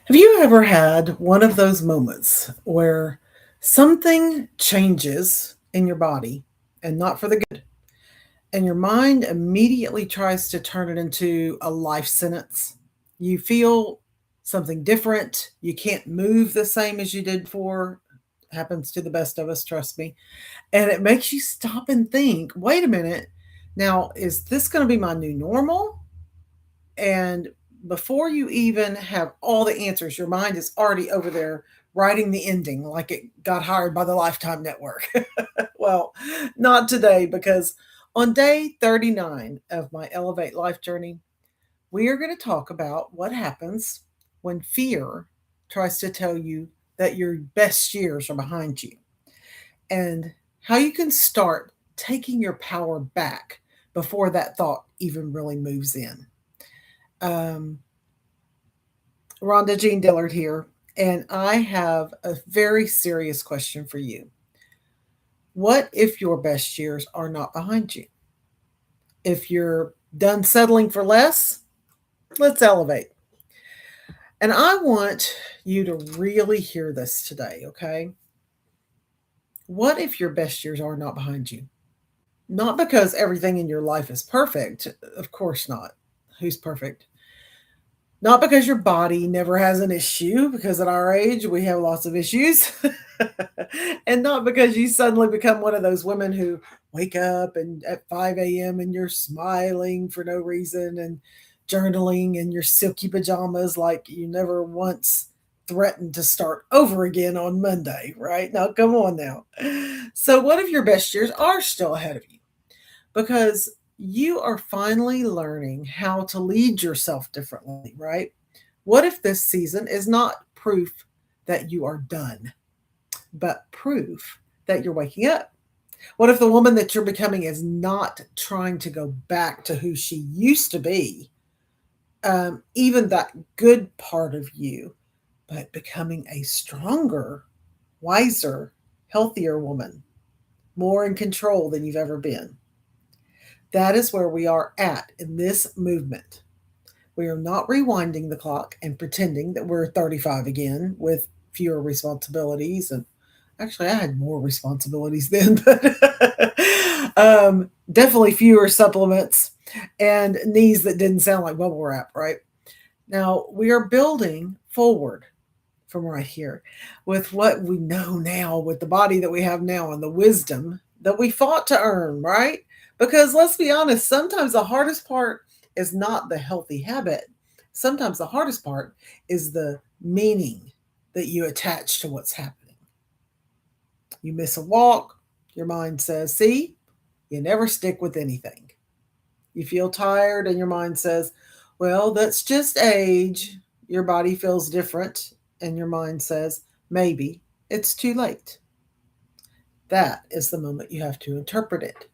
Have you ever had one of those moments where something changes in your body and not for the good, and your mind immediately tries to turn it into a life sentence? You feel something different. You can't move the same as you did before. Happens to the best of us, trust me. And it makes you stop and think, wait a minute. Now, is this going to be my new normal? And before you even have all the answers, your mind is already over there writing the ending like it got hired by the Lifetime Network. Well, not today, because on day 39 of my Elevate Life journey, we are going to talk about what happens when fear tries to tell you that your best years are behind you, and how you can start taking your power back before that thought even really moves in. Um, Rhonda Jean Dillard here, and I have a very serious question for you. What if your best years are not behind you? If you're done settling for less, let's elevate. And I want you to really hear this today, okay? What if your best years are not behind you? Not because everything in your life is perfect, of course not. Who's perfect? Not because your body never has an issue, because at our age we have lots of issues. And not because you suddenly become one of those women who wake up and at 5 a.m. and you're smiling for no reason and journaling in your silky pajamas like you never once threatened to start over again on Monday, right? Now, come on now. So, what if your best years are still ahead of you? Because you are finally learning how to lead yourself differently, right? What if this season is not proof that you are done, but proof that you're waking up? What if the woman that you're becoming is not trying to go back to who she used to be, even that good part of you, but becoming a stronger, wiser, healthier woman, more in control than you've ever been? That is where we are at in this movement. We are not rewinding the clock and pretending that we're 35 again with fewer responsibilities. And actually, I had more responsibilities then, but definitely fewer supplements and knees that didn't sound like bubble wrap, right? Now, we are building forward from right here with what we know now, with the body that we have now and the wisdom that we fought to earn, right? Because let's be honest, sometimes the hardest part is not the healthy habit. Sometimes the hardest part is the meaning that you attach to what's happening. You miss a walk, your mind says, see, you never stick with anything. You feel tired, and your mind says, well, that's just age. Your body feels different, and your mind says, maybe it's too late. That is the moment you have to interpret it,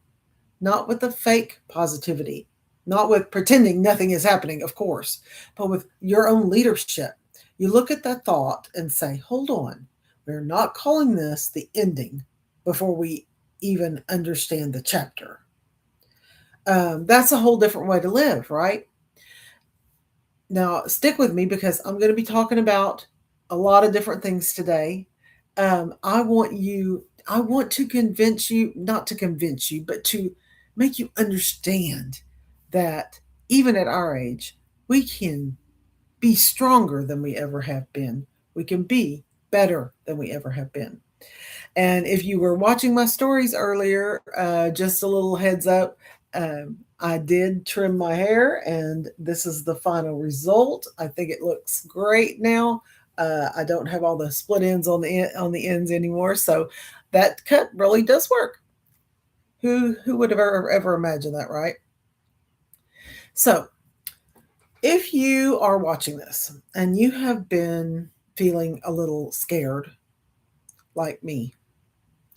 not with the fake positivity, not with pretending nothing is happening, of course, but with your own leadership. You look at that thought and say, hold on, we're not calling this the ending before we even understand the chapter. That's a whole different way to live, right? Now, stick with me because I'm going to be talking about a lot of different things today. I want to convince you, not to convince you, but to make you understand that even at our age, we can be stronger than we ever have been. We can be better than we ever have been. And if you were watching my stories earlier, just a little heads up, I did trim my hair, and this is the final result. I think it looks great now. I don't have all the split ends on the ends anymore, so that cut really does work. Who would have ever imagined that, right? So, if you are watching this and you have been feeling a little scared, like me,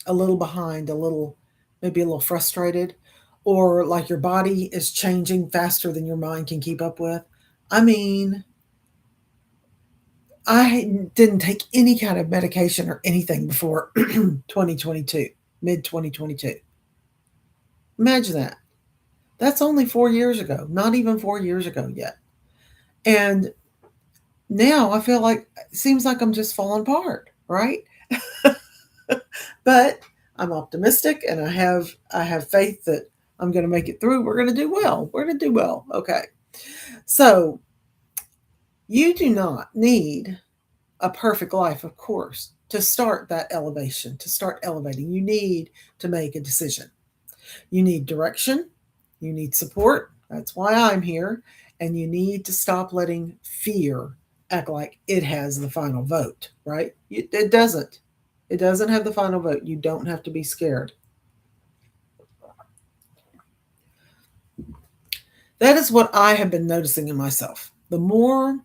a little behind, a little, maybe a little frustrated, or like your body is changing faster than your mind can keep up with. I mean, I didn't take any kind of medication or anything before 2022, mid 2022. Imagine that. That's only 4 years ago, not even 4 years ago yet. And Now I feel like it seems like I'm just falling apart, right? But I'm optimistic and I have faith that I'm going to make it through. We're going to do well. We're going to do well. Okay. So, you do not need a perfect life, of course, to start that elevation, to start elevating. You need to make a decision. You need direction. You need support. That's why I'm here. And you need to stop letting fear act like it has the final vote, right? It doesn't. It doesn't have the final vote. You don't have to be scared. That is what I have been noticing in myself. The more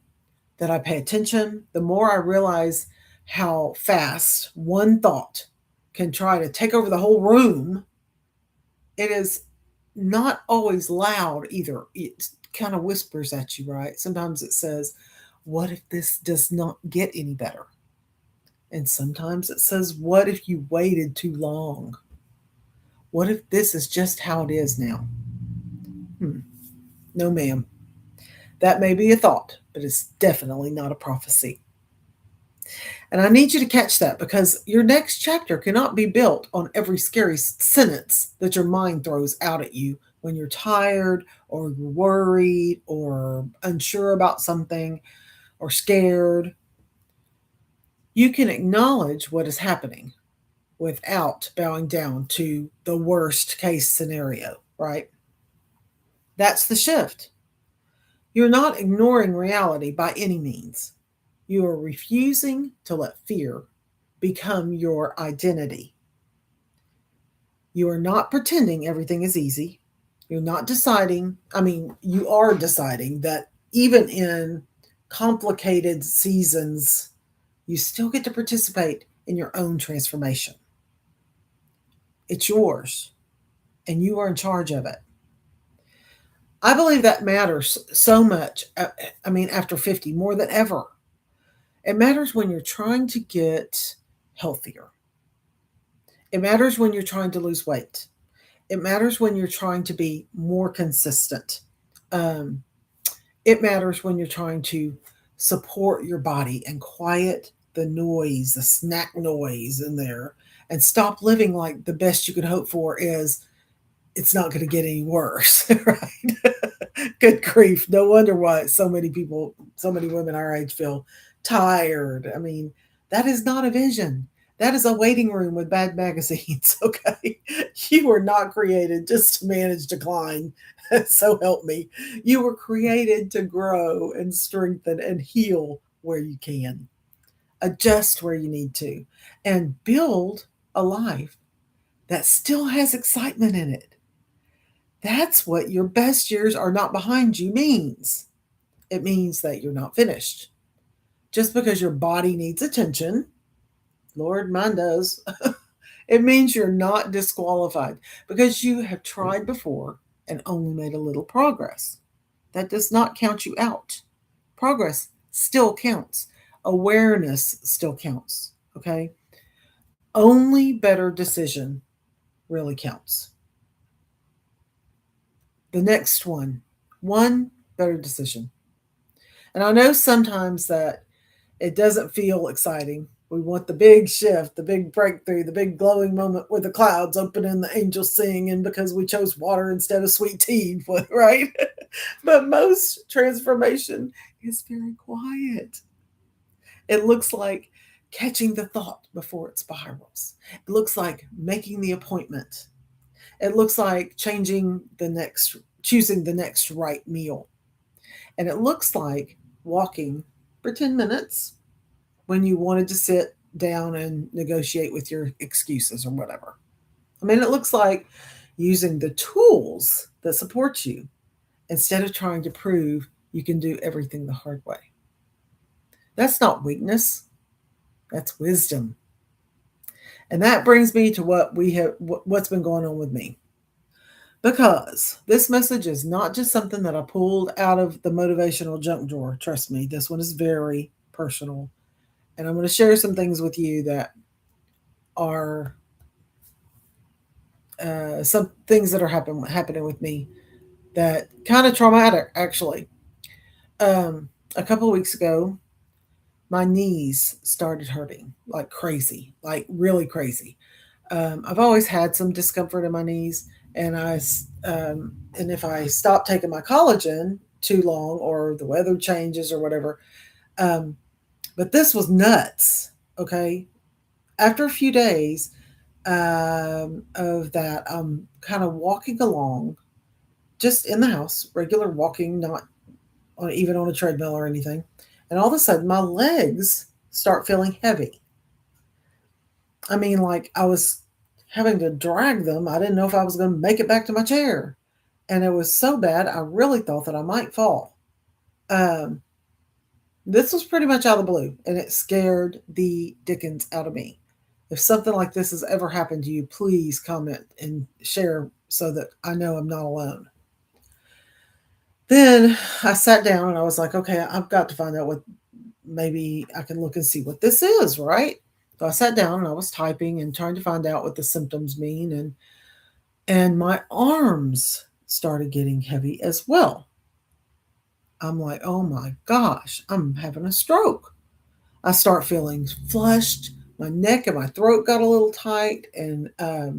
that I pay attention, the more I realize how fast one thought can try to take over the whole room. It is not always loud either. It kind of whispers at you, right? Sometimes it says, what if this does not get any better? And sometimes it says, what if you waited too long? What if this is just how it is now? Hmm. No, ma'am. That may be a thought, but it's definitely not a prophecy. And I need you to catch that because your next chapter cannot be built on every scary sentence that your mind throws out at you when you're tired or you're worried or unsure about something or scared. You can acknowledge what is happening without bowing down to the worst case scenario, right? That's the shift. You're not ignoring reality by any means. You are refusing to let fear become your identity. You are not pretending everything is easy. You're not deciding, you are deciding that even in complicated seasons, you still get to participate in your own transformation. It's yours, and you are in charge of it. I believe that matters so much. After 50, more than ever. It matters when you're trying to get healthier. It matters when you're trying to lose weight. It matters when you're trying to be more consistent. Um, it matters when you're trying to support your body and quiet the noise, the snack noise in there, and stop living like the best you could hope for is it's not going to get any worse, right? Good grief. No wonder why so many people, so many women our age feel tired. That is not a vision. That is a waiting room with bad magazines, okay? You were not created just to manage decline. So help me. You were created to grow and strengthen and heal where you can, adjust where you need to, and build a life that still has excitement in it. That's what your best years are not behind you means. It means that you're not finished. Just because your body needs attention, Lord, mine does, it means you're not disqualified because you have tried before and only made a little progress. That does not count you out. Progress still counts, awareness still counts. Okay? Only better decision really counts. The next one better decision. And I know sometimes that it doesn't feel exciting. We want the big shift, the big breakthrough, the big glowing moment where the clouds open and the angels sing, and because we chose water instead of sweet tea, right? But most transformation is very quiet. It looks like catching the thought before it spirals. It looks like making the appointment. It looks like choosing the next right meal. And it looks like walking for 10 minutes when you wanted to sit down and negotiate with your excuses or whatever. It looks like using the tools that support you instead of trying to prove you can do everything the hard way. That's not weakness, that's wisdom. And that brings me to what's been going on with me. Because this message is not just something that I pulled out of the motivational junk drawer. Trust me, this one is very personal. And I'm going to share some things with you that are some things that are happening with me that kind of traumatic, actually. A couple of weeks ago, my knees started hurting like crazy, like really crazy. I've always had some discomfort in my knees, and and if I stop taking my collagen too long, or the weather changes or whatever, um, but this was nuts. Okay, after a few days of that, I'm kind of walking along, just in the house, regular walking, not on even on a treadmill or anything, and all of a sudden my legs start feeling heavy. I mean, like I was having to drag them. I didn't know if I was going to make it back to my chair. And it was so bad, I really thought that I might fall. Um, this was pretty much out of the blue, and it scared the dickens out of me. If something like this has ever happened to you, please comment and share so that I know I'm not alone. Then I sat down and I was like, okay, I've got to find out what, maybe I can look and see what this is, right? So I sat down and I was typing and trying to find out what the symptoms mean, and my arms started getting heavy as well. I'm like, oh my gosh, I'm having a stroke. I start feeling flushed. My neck and my throat got a little tight, and I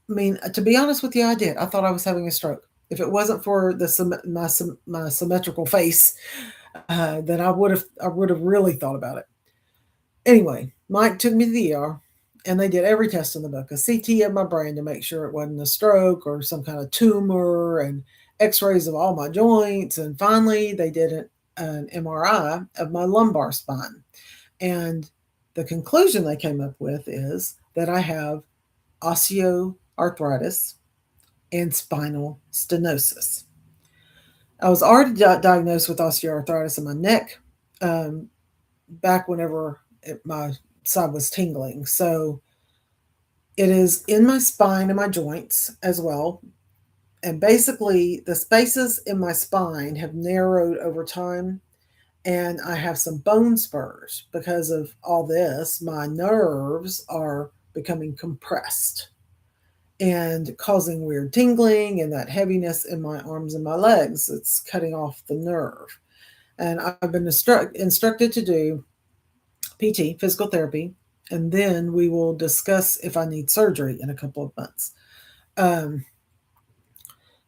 mean, to be honest with you, I did. I thought I was having a stroke. If it wasn't for my symmetrical face, then I would have really thought about it. Anyway, Mike took me to the ER, and they did every test in the book, a CT of my brain to make sure it wasn't a stroke or some kind of tumor, and X-rays of all my joints, and finally they did an MRI of my lumbar spine, and the conclusion they came up with is that I have osteoarthritis and spinal stenosis. I was already diagnosed with osteoarthritis in my neck, um, back whenever my side was tingling. So it is in my spine and my joints as well. And basically, the spaces in my spine have narrowed over time, and I have some bone spurs because of all this. My nerves are becoming compressed and causing weird tingling and that heaviness in my arms and my legs. It's cutting off the nerve. And I've been instructed to do PT, physical therapy, and then we will discuss if I need surgery in a couple of months. Um,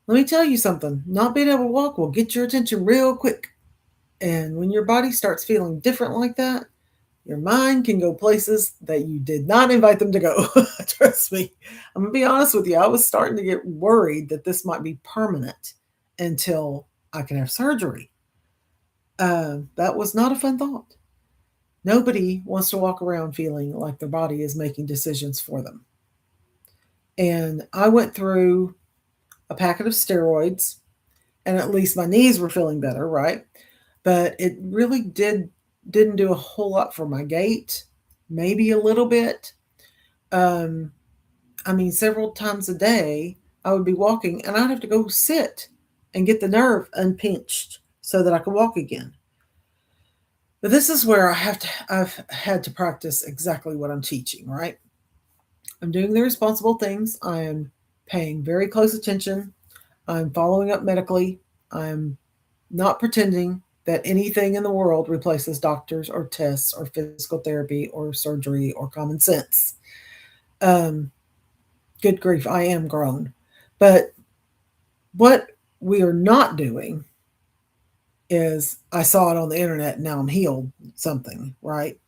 Let me tell you something, not being able to walk will get your attention real quick. And when your body starts feeling different like that, your mind can go places that you did not invite them to go. Trust me. I'm going to be honest with you. I was starting to get worried that this might be permanent until I can have surgery. That was not a fun thought. Nobody wants to walk around feeling like their body is making decisions for them. And I went through a packet of steroids, and at least my knees were feeling better, right? But it really didn't do a whole lot for my gait, maybe a little bit. Um, I mean, several times a day, I would be walking, and I'd have to go sit and get the nerve unpinched so that I could walk again. But this is where I've had to practice exactly what I'm teaching, right? I'm doing the responsible things. I am paying very close attention. I'm following up medically. I'm not pretending that anything in the world replaces doctors or tests or physical therapy or surgery or common sense. Um, Good grief, I am grown. But what we are not doing is, I saw it on the internet and now I'm healed something, right?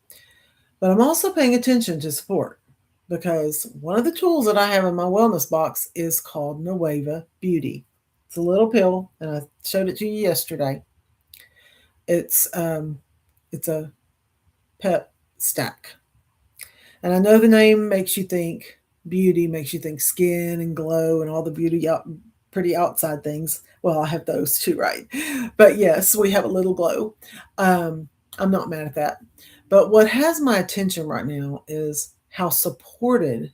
But I'm also paying attention to support, because one of the tools that I have in my wellness box is called Nueva Beauty. It's a little pill, and I showed it to you yesterday. It's um, it's a pep stack, and I know the name makes you think beauty, makes you think skin and glow and all the pretty outside things. Well, I have those too, right? But yes, we have a little glow. Um, I'm not mad at that. But what has my attention right now is how supported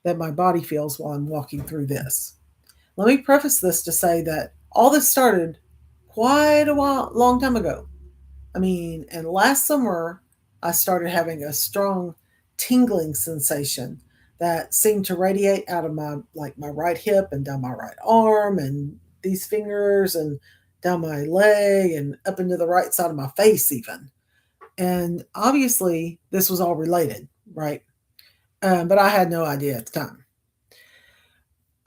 that my body feels while I'm walking through this. Let me preface this to say that all this started quite long time ago. I mean, and last summer, I started having a strong tingling sensation that seemed to radiate out of my right hip and down my right arm and these fingers and down my leg and up into the right side of my face, even. And obviously, this was all related, right? But I had no idea at the time.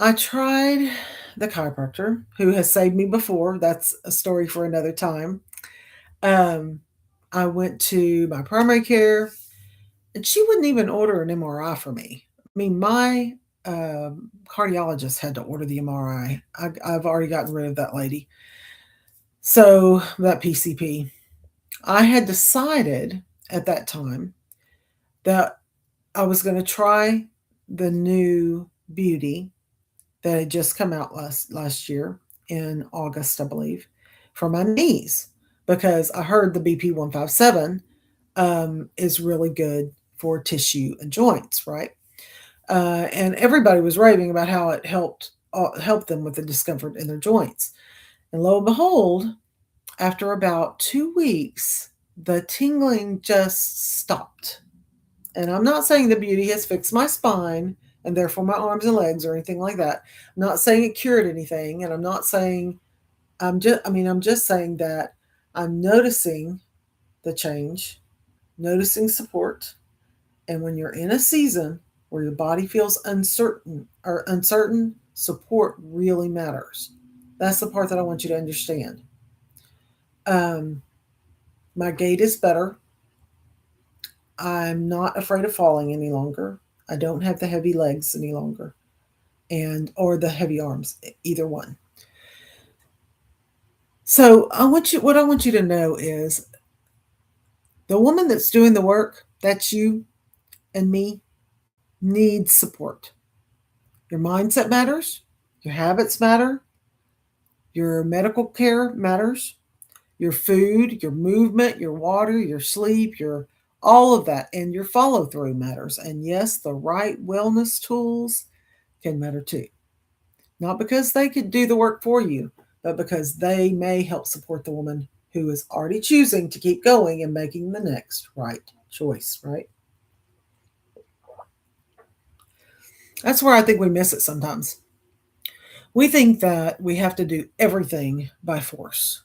I tried the chiropractor who has saved me before. That's a story for another time. Um, I went to my primary care, and she wouldn't even order an MRI for me. I mean, my cardiologist had to order the MRI. I've already gotten rid of that lady. So, that PCP. I had decided at that time that I was going to try the new Beauty that had just come out last year in August, I believe, for my knees because I heard the BP 157 is really good for tissue and joints, right? And everybody was raving about how it helped them with the discomfort in their joints. And lo and behold, after about 2 weeks, the tingling just stopped. And I'm not saying the Beauty has fixed my spine and therefore my arms and legs or anything like that. I'm not saying it cured anything, and I'm not saying I'm just saying that I'm noticing the change, noticing support, and when you're in a season where your body feels uncertain, support really matters. That's the part that I want you to understand. Um, my gait is better. I'm not afraid of falling any longer. I don't have the heavy legs any longer and or the heavy arms, either one. So, what I want you to know is the woman that's doing the work, that's you and me, needs support. Your mindset matters, your habits matter, your medical care matters, your food, your movement, your water, your sleep, your all of that, and your follow through matters. And yes, the right wellness tools can matter too. Not because they could do the work for you, but because they may help support the woman who is already choosing to keep going and making the next right choice, right? That's where I think we miss it sometimes. We think that we have to do everything by force.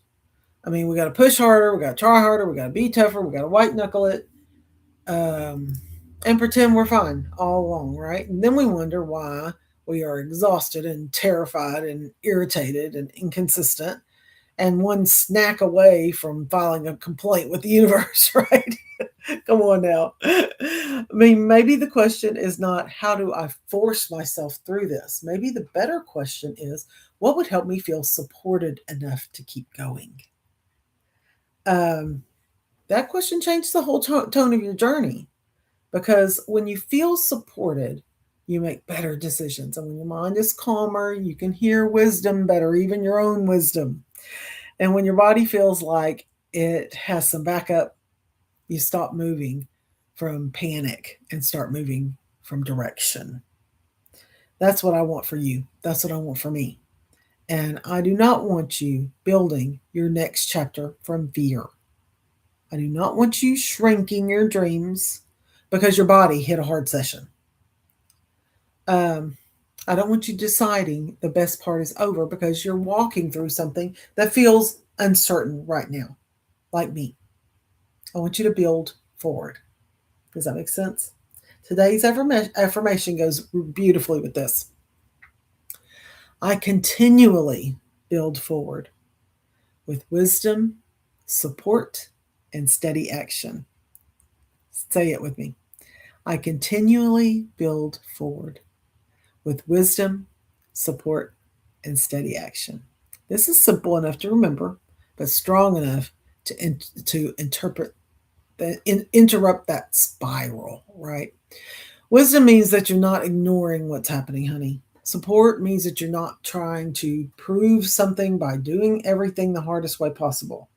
I mean, we got to push harder, we got to try harder, we got to be tougher, we got to white knuckle it, um, and pretend we're fine all along, right? And then we wonder why we are exhausted and terrified and irritated and inconsistent and one snack away from filing a complaint with the universe, right? Come on now. I mean, maybe the question is not how do I force myself through this? Maybe the better question is what would help me feel supported enough to keep going? Um, that question changes the whole tone of your journey because when you feel supported, you make better decisions. And when your mind is calmer, you can hear wisdom better, even your own wisdom. And when your body feels like it has some backup, you stop moving from panic and start moving from direction. That's what I want for you. That's what I want for me. And I do not want you building your next chapter from fear. I do not want you shrinking your dreams because your body hit a hard session. Um, I don't want you deciding the best part is over because you're walking through something that feels uncertain right now, like me. I want you to build forward. Does that make sense? Today's affirmation goes beautifully with this. I continually build forward with wisdom, support, and steady action. Say it with me. I continually build forward with wisdom, support, and steady action. This is simple enough to remember, but strong enough to interrupt that spiral, right? Wisdom means that you're not ignoring what's happening, honey. Support means that you're not trying to prove something by doing everything the hardest way possible.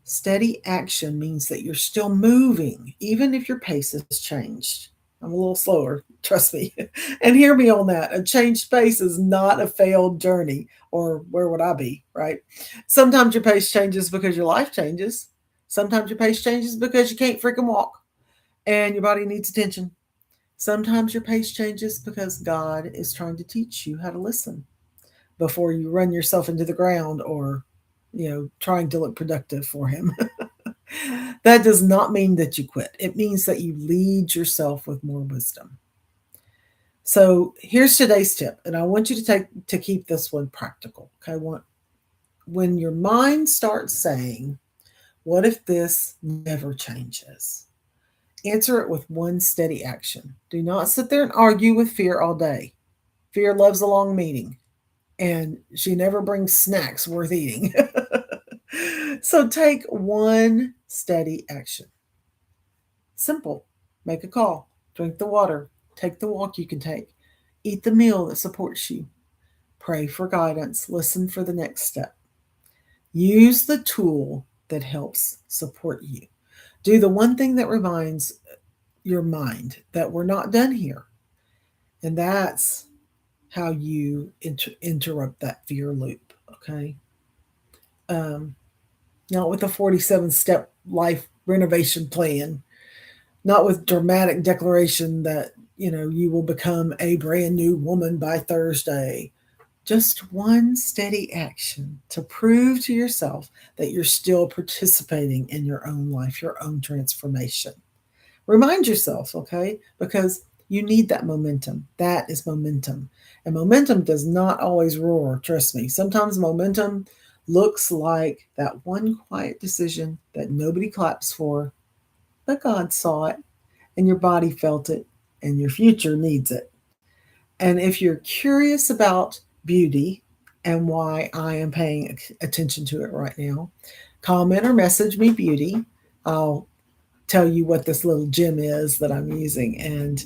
Steady action means that you're still moving, even if your pace has changed. I'm a little slower, trust me. And hear me on that. A changed pace is not a failed journey, or where would I be, right? Sometimes your pace changes because your life changes. Sometimes your pace changes because you can't freaking walk and your body needs attention. Sometimes your pace changes because God is trying to teach you how to listen before you run yourself into the ground or trying to look productive for him. That does not mean that you quit. It means that you lead yourself with more wisdom. So here's today's tip, and I want you to keep this one practical. Okay, when your mind starts saying, "What if this never changes?" Answer it with one steady action. Do not sit there and argue with fear all day. Fear loves a long meeting, and she never brings snacks worth eating. So take one steady action. Simple. Make a call, drink the water, take the walk you can take, eat the meal that supports you, pray for guidance, listen for the next step. Use the tool that helps support you. Do the one thing that reminds your mind that we're not done here. And that's how you interrupt that fear loop. Okay. Um, Not with a 47-step life renovation plan, not with dramatic declaration that, you will become a brand new woman by Thursday. Just one steady action to prove to yourself that you're still participating in your own life, your own transformation. Remind yourself, okay? Because you need that momentum. That is momentum. And momentum does not always roar, trust me. Sometimes momentum looks like that one quiet decision that nobody claps for, but God saw it, and your body felt it, and your future needs it. And if you're curious about beauty and why I am paying attention to it right now, comment or message me beauty. I'll tell you what this little gem is that I'm using and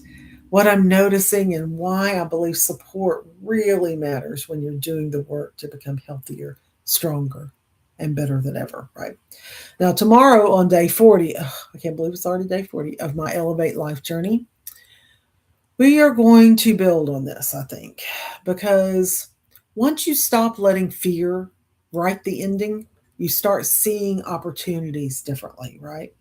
what I'm noticing and why I believe support really matters when you're doing the work to become healthier, stronger, and better than ever, right? Now, tomorrow on day 40, I can't believe it's already day 40 of my Elevate Life journey, we are going to build on this, I think, because once you stop letting fear write the ending, you start seeing opportunities differently, right?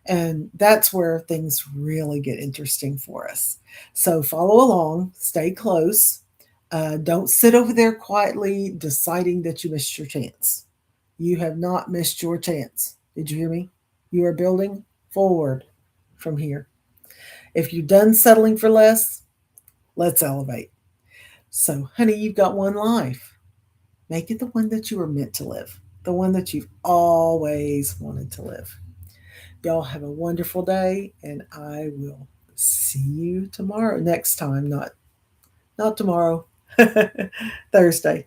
And that's where things really get interesting for us. So follow along, stay close. Don't sit over there quietly deciding that you missed your chance. You have not missed your chance. Did you hear me? You are building forward from here. If you're done settling for less, let's elevate. So, honey, you've got one life. Make it the one that you were meant to live, the one that you've always wanted to live. Y'all have a wonderful day, and I will see you tomorrow. Next time, not tomorrow, Thursday.